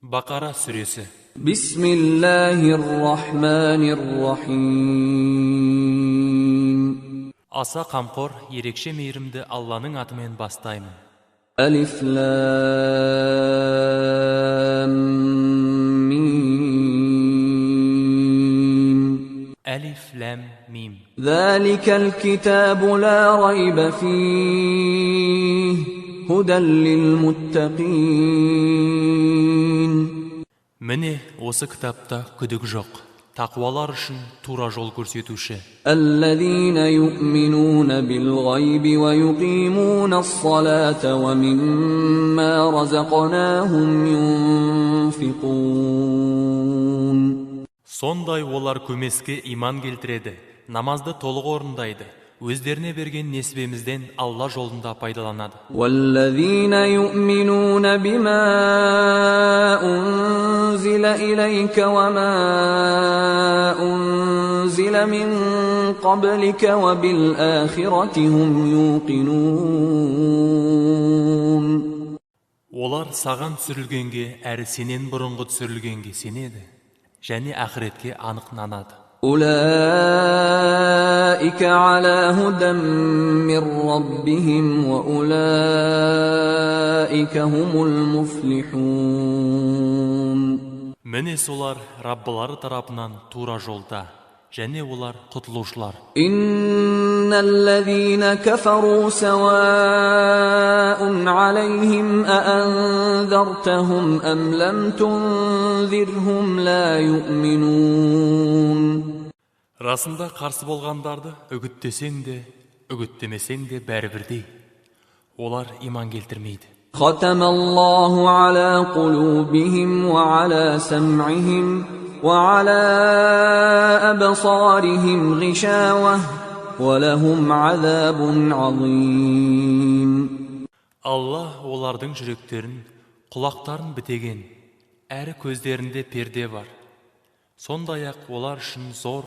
Бақара сүресі. Бисмиллахир-рахманир-рахим. Аса қамқор, ерекше мейірімді Алланың атымен бастаймын. Алиф лам мим. Әлиф ләм мим. Заликал китабу ла райба фих. Худан лил-муттақин. Міне, осы кітапта күдік жоқ. Тақуалар үшін тура жол көрсетуші. الذين يؤمنون بالغيب ويقيمون الصلاة ومما رزقناهم ينفقون. Сондай олар көмеске иман келтіреді, намазды толық орындайды, өздеріне берген несібемізден Алла жолында пайдаланады. والذين يؤمنون بما أنزل إليك وما أنزل من قبلك وبالآخرة هم يوقنون. Олар саған түсірілгенге әрі сенен бұрынғы түсірілгенге сенеді, және ақыретке анық нанады. أولئك على هدى من ربهم وأولئك هم المفلحون. Міне солар Раббылары тарапынан тура жолда, және олар құтылушылар. إن الذين كفروا سواء عليهم أأنذرتهم أم لم تنذرهم لا يؤمنون. Расында қарсы болғандарды үгіттесең де, үгіттемесең де бәрібірдей. Олар иман келтірмейді. ختم الله على قلوبهم وعلى سمعهم وعلى أبصارهم غشاوة ولهم عذاب عظيم. Алла олардың жүректерін, құлақтарын бітеген, әрі көздерінде перде бар. Сондай-ақ олар үшін зор